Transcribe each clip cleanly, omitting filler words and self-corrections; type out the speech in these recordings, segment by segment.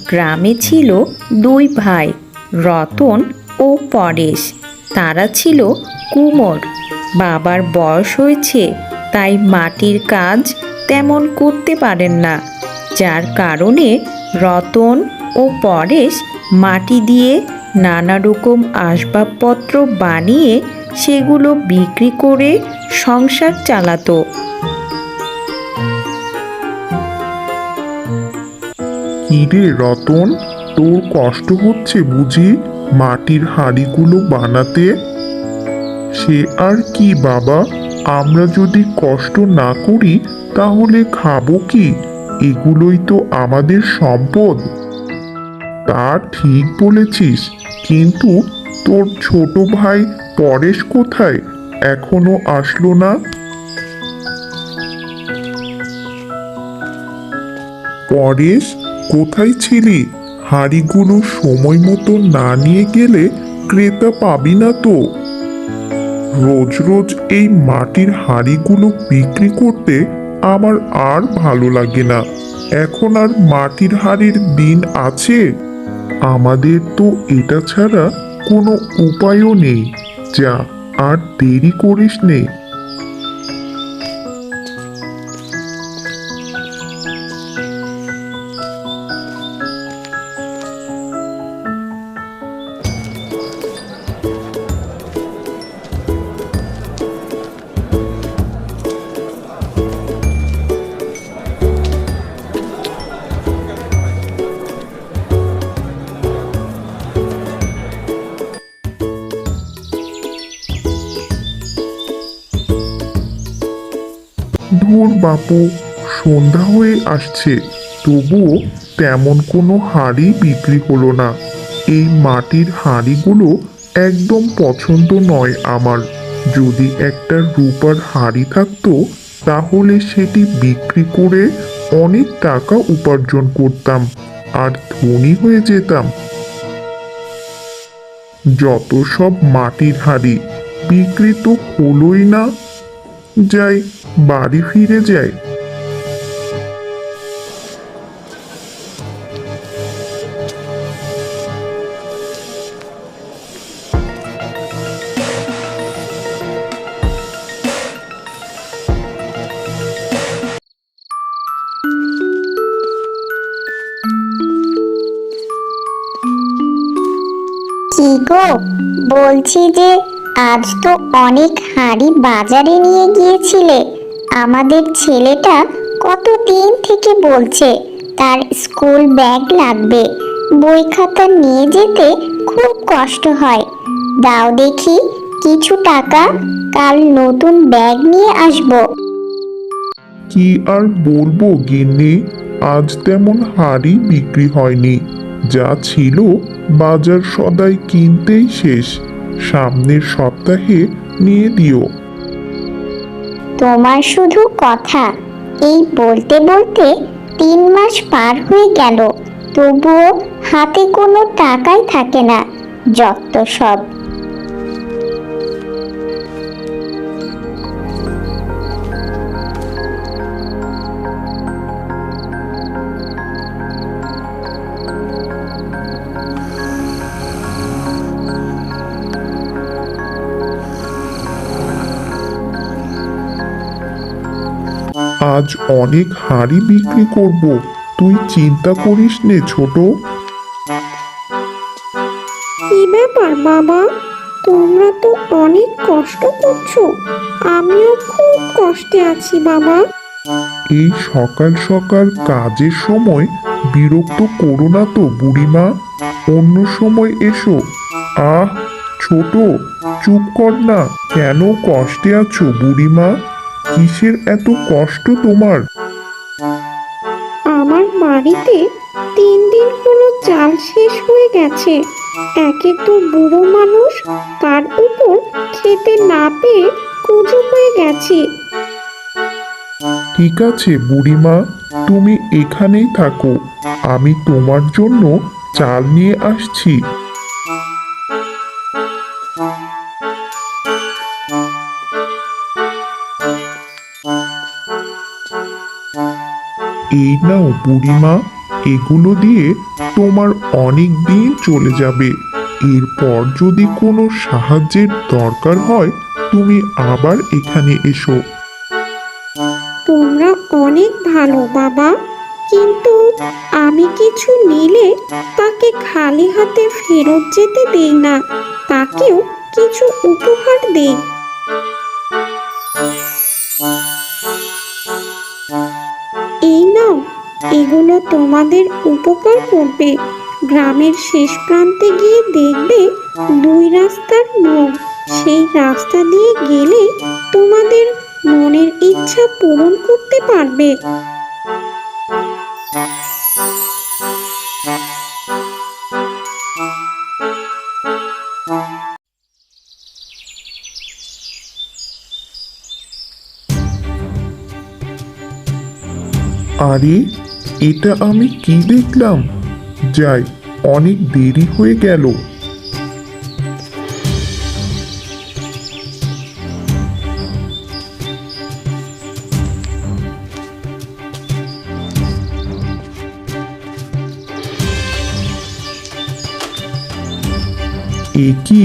গ্রামে ছিল দুই ভাই, রতন ও পরেশ। তারা ছিল কুমোর। বাবার বয়স হয়েছে, তাই মাটির কাজ তেমন করতে পারেন না, যার কারণে রতন ও পরেশ মাটি দিয়ে নানা রকম আসবাবপত্র বানিয়ে সেগুলো বিক্রি করে সংসার চালাতো। কিরে রতন, তোর কষ্ট হচ্ছে বুঝি মাটির হাঁড়িগুলো বানাতে? সে আর কি বাবা, আমরা যদি কষ্ট না করি তাহলে খাবো কি? এগুলোই তো আমাদের সম্পদ। তা ঠিক বলেছিস, কিন্তু তোর ছোট ভাই পরেশ কোথায়? এখনো আসলো না। পরেশ, কোথায় ছিলি? হাঁড়িগুলো সময় মতো না নিয়ে গেলে ক্রেতা পাবি না তো। রোজ রোজ এই মাটির হাঁড়িগুলো বিক্রি করতে আমার আর ভালো লাগে না। এখন আর মাটির হাঁড়ির দিন আছে? আমাদের তো এটা ছাড়া কোনো উপায়ও নেই। যা, আর দেরি করিস নে। ধুর বাপু, সন্ধ্যা হয়ে আসছে, তবুও তেমন কোনো হাঁড়ি বিক্রি হলো না। এই মাটির হাঁড়িগুলো একদম পছন্দ নয় আমার। যদি একটা রূপার হাঁড়ি থাকতো তাহলে সেটি বিক্রি করে অনেক টাকা উপার্জন করতাম আর ধনী হয়ে যেতাম। যত সব মাটির হাঁড়ি, বিক্রি তো হলোই না। যাই, বাড়ি ফিরে যাই। কি গো, বলছি যে আজ তো অনেক হাঁড়ি বাজারে নিয়ে গিয়েছিলে। আমাদের ছেলেটা কতদিন থেকে বলছে তার স্কুল ব্যাগ লাগবে, বই খাতা নিয়ে যেতে খুব কষ্ট হয়। দাও দেখি কিছু টাকা, কাল নতুন ব্যাগ নিয়ে আসবো। কি আর বলবো গিন্নি, আজ তেমন হাঁড়ি বিক্রি হয়নি। যা ছিল বাজার সদাই কিনতেই শেষ। সামনের সপ্তাহে নিয়ে দিও। তোমার শুধু কথা, এই বলতে বলতে 3 মাস পার হয়ে গেল, তবুও হাতে কোনো টাকাই থাকে না। যত সব। আজ অনেক হাঁড়ি বিক্রি করব, তুই চিন্তা করিস নে ছোট। কি ব্যাপার বাবা, তোমরা তো অনেক কষ্ট করছো। আমিও খুব কষ্টে আছি বাবা। এই সকাল সকাল কাজের সময় বিরক্ত করো না তো বুড়িমা, অন্য সময় এসো। আহ, ছোট, চুপ কর না। কেন কষ্টে আছো বুড়িমা? কিসের এত কষ্ট তোমার? আমার বাড়িতে 3 দিন হলো চাল শেষ হয়ে গেছে। একে তো বুড়ো মানুষ, তার উপর খেতে না পেয়ে কুঁজো হয়ে গেছি। ঠিক আছে বুড়িমা, তুমি এখানেই থাকো, আমি তোমার জন্য চাল নিয়ে আসছি। এই নাও বুড়িমা, এগুলো দিয়ে তোমার অনেক দিন চলে যাবে। এরপর যদি কোনো সাহায্যের দরকার হয় তুমি আবার এখানে এসো। তোমরা অনেক ভালো বাবা, কিন্তু আমি কিছু নিলে তাকে খালি হাতে ফেরত যেতে দেই না, তাকেও কিছু উপহার দেই। এই নাও, এগুলো তোমাদের উপকার করবে। গ্রামের শেষ প্রান্তে গিয়ে দেখবে 2 রাস্তার মোড়, সেই রাস্তা দিয়ে গেলে তোমাদের মনের ইচ্ছা পূরণ করতে পারবে। আরে এটা আমি কি দেখলাম! যাই, অনেক দেরি হয়ে গেল। এ কি,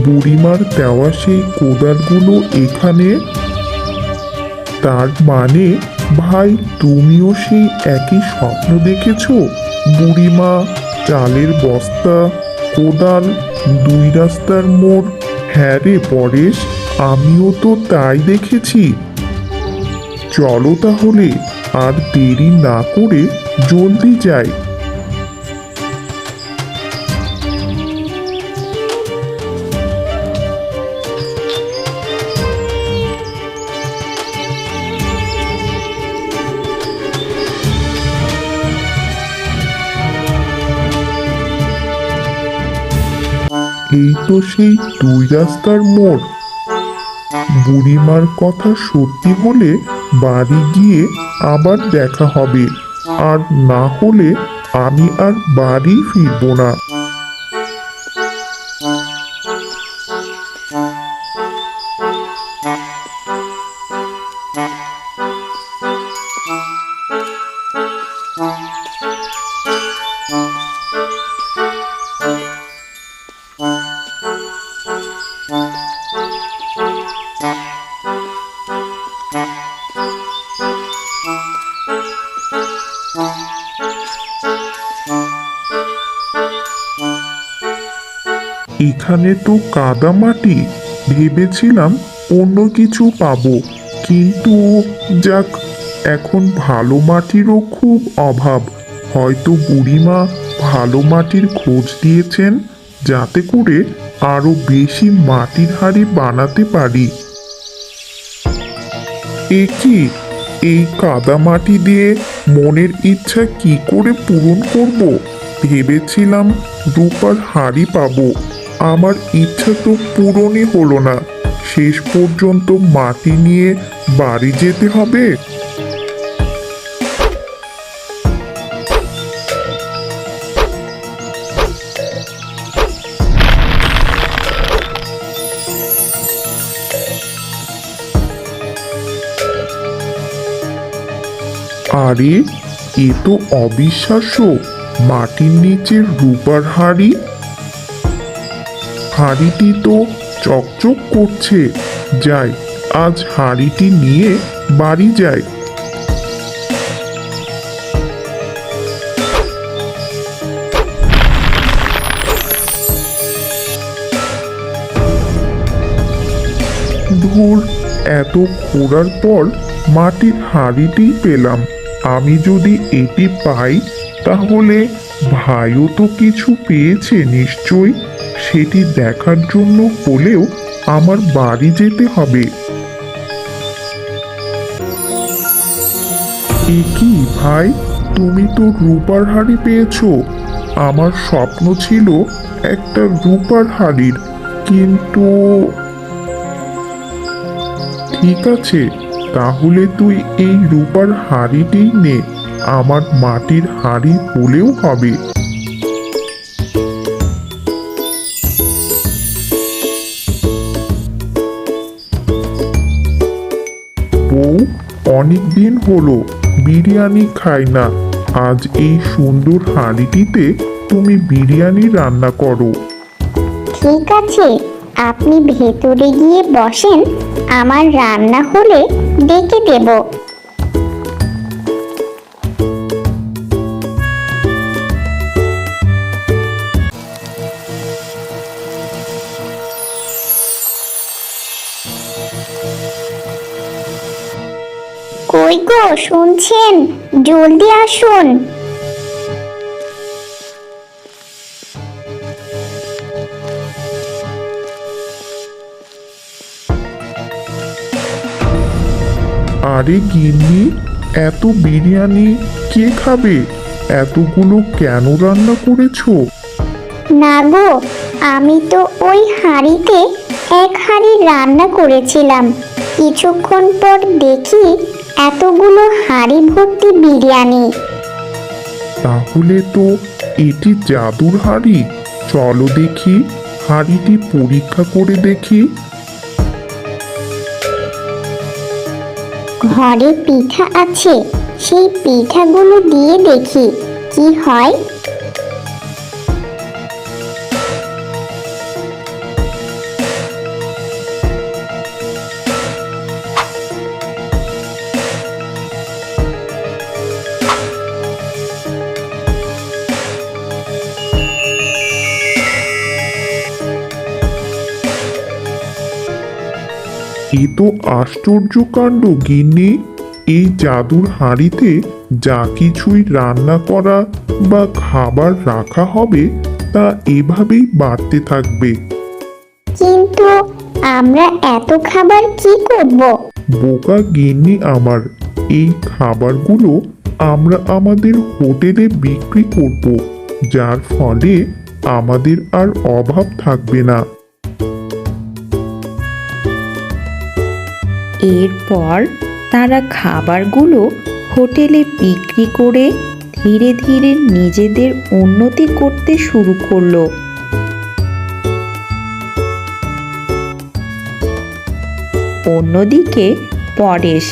বুড়িমার দেওয়া সেই কোদালগুলো এখানে? তার মানে ভাই তুমিও সেই একই স্বপ্ন দেখেছো? বুড়িমা, চালের বস্তা, কোদাল, 2 রাস্তার মোড়। হ্যাঁ রে পরেশ, আমিও তো তাই দেখেছি। চলো তাহলে আর দেরি না করে জলদি যাই। এই তো সেই 2 রাস্তার মোড়। বুড়িমার কথা সত্যি হলে বাড়ি গিয়ে আবার দেখা হবে, আর না হলে আমি আর বাড়ি ফিরবো না। এখানে তো কাদা মাটি, ভেবেছিলাম অন্য কিছু পাবো, কিন্তু যাক, এখন ভালো মাটিরও খুব অভাব। হয়তো বুড়িমা ভালো মাটির খোঁজ দিয়েছেন, যাতে করে আরো বেশি মাটির হাঁড়ি বানাতে পারি। এ কি, এই কাদা মাটি দিয়ে মনের ইচ্ছা কি করে পূরণ করব? ভেবেছিলাম রূপার হাঁড়ি পাবো, আমার ইচ্ছা তো পূরণই হলো না। শেষ পর্যন্ত মাটি নিয়ে বাড়ি যেতে হবে। আরে এ তো অবিশ্বাস্য, মাটির নিচে রূপার হাঁড়ি। হাঁড়িটি তো চকচক করছে। যাই, আজ হাঁড়িটি নিয়ে বাড়ি যাই। ধুর, এত খোঁড়ার পর মাটির হাঁড়িটি পেলাম। আমি যদি এটি পাই তাহলে ভাইও তো কিছু পেয়েছে নিশ্চয়ই। সেটি দেখার জন্য হলেও আমার বাড়ি যেতে হবে। এ কি ভাই, তুমি তো রূপার হাঁড়ি পেয়েছো। আমার স্বপ্ন ছিল একটা রূপার হাঁড়ির, কিন্তু ঠিক আছে, তাহলে তুই এই রূপার হাঁড়িটিই নে, আমার মাটির হাঁড়ি হলেও হবে। বউ, অনেক দিন হলো বিরিয়ানি খাই না, আজ এই সুন্দর হাঁড়িটিতে তুমি বিরিয়ানি রান্না করো। ঠিক আছে, আপনি ভেতরে গিয়ে বসেন, আমার রান্না হলে ডেকে দেব। কই গো, শুনছেন? জলদি আসুন। আরে গিন্নি, এত বিরিয়ানি কে খাবে? এতগুলো কেন রান্না করেছো? না গো, আমি তো ওই হাঁড়িতে এক হাঁড়ি রান্না করেছিলাম। কিছুক্ষণ পর দেখি এতগুলো হাঁড়ি ভর্তি বিরিয়ানি। তাহলে তো এটি জাদুর হাঁড়ি। চলো দেখি, হাঁড়িটি পরীক্ষা করে দেখি। ঘরে পিঠা আছে, সেই পিঠাগুলো দিয়ে দেখি কি হয়। এ তো আশ্চর্য কাণ্ড গিন্নি। এই জাদুর হাঁড়িতে যা কিছুই রান্না করা বা খাবার রাখা হবে তা এভাবেই বাড়তে থাকবে। কিন্তু আমরা এত খাবার কি করব? বোকা গিন্নি আমার, এই খাবারগুলো আমরা আমাদের হোটেলে বিক্রি করব, যার ফলে আমাদের আর অভাব থাকবে না। এরপর তারা খাবারগুলো হোটেলে বিক্রি করে ধীরে ধীরে নিজেদের উন্নতি করতে শুরু করলো। অন্যদিকে পরেশ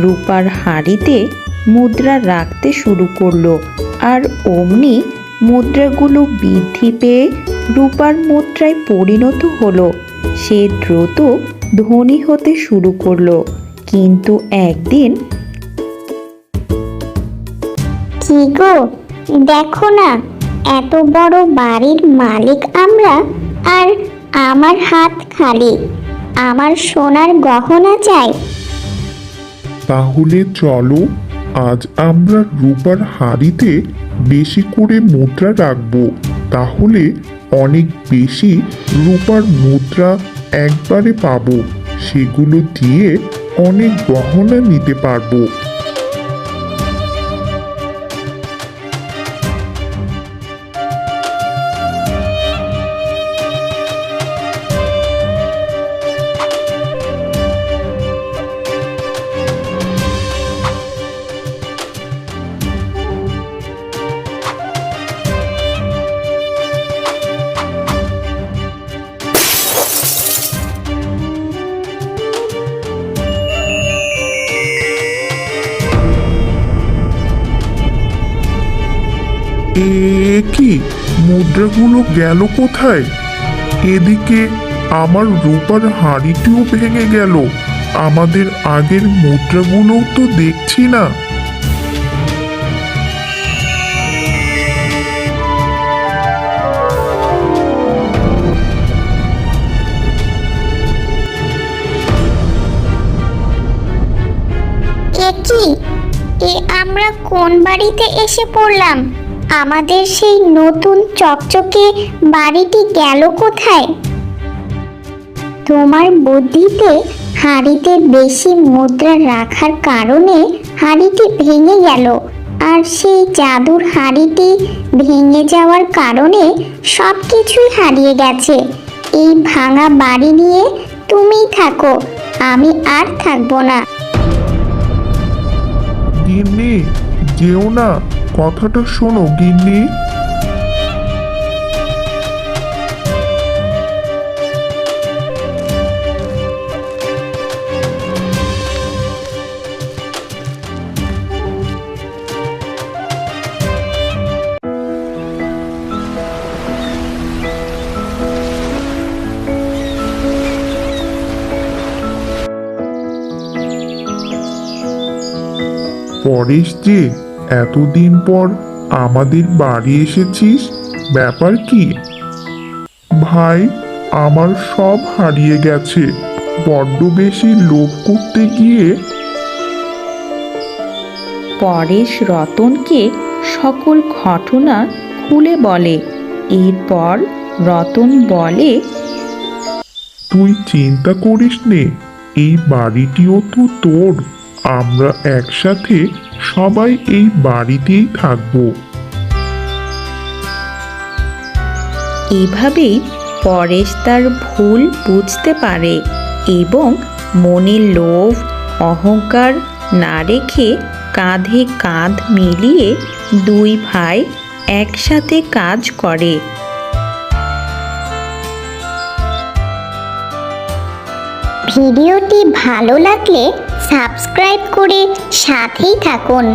রূপার হাঁড়িতে মুদ্রা রাখতে শুরু করলো, আর অমনি মুদ্রাগুলো বৃদ্ধি পেয়ে রূপার মুদ্রায় পরিণত হলো। সে দ্রুত ধনী হতে শুরু করলো। কিন্তু একদিন কি গো, দেখো না, এত বড় বাড়ির মালিক আমরা, আর আমার হাত খালি। আমার সোনার গহনা চাই। তাহলে চলো, আজ আমরা রূপার হাঁড়িতে বেশি করে মুদ্রা রাখবো। তাহলে অনেক বেশি রূপার মুদ্রা একবারে পাবো। সেগুলো দিয়ে অনেক গহনা নিতে পারবো। এ কি, মুদ্রাগুলো গেল কোথায়? এদিকে আমার রূপার হাঁড়িটিও ভেঙে গেল। আমাদের আগের মুদ্রাগুলোও তো দেখছি না। এ কি, আমরা কোন বাড়িতে এসে পড়লাম? আমাদের সেই নতুন চকচকে বাড়িটি গেল কোথায়? তোমার বুদ্ধিতে হাঁড়িতে বেশি মুদ্রা রাখার কারণে হাঁড়িটি ভেঙে গেল, আর সেই জাদুর হাঁড়িটি ভেঙে যাওয়ার কারণে সব কিছুই হারিয়ে গেছে। এই ভাঙা বাড়ি নিয়ে তুমিই থাকো, আমি আর থাকবো না। গিন্নি, যেও না, কথাটা শোনো গিন্নি। পরেশ যে এতদিন পর আমাদের বাড়ি এসেছিস, ব্যাপার কি? ভাই, আমার সব হারিয়ে গেছে। বড্ড বেশি লোভ করতে গিয়ে পরেশ রতনকে সকল ঘটনা খুলে বলে। এরপর রতন বলে, তুই চিন্তা করিস নে, এই বাড়িটিও তো তোর। আমরা একসাথে সবাই এই বাড়িতেই থাকবো। এভাবেই পরেশ তার ভুল বুঝতে পারে এবং মনে লোভ অহংকার না রেখে কাঁধে কাঁধ মিলিয়ে দুই ভাই একসাথে কাজ করে। ভিডিওটি ভালো লাগলে সাবস্ক্রাইব করে সাথেই থাকুন।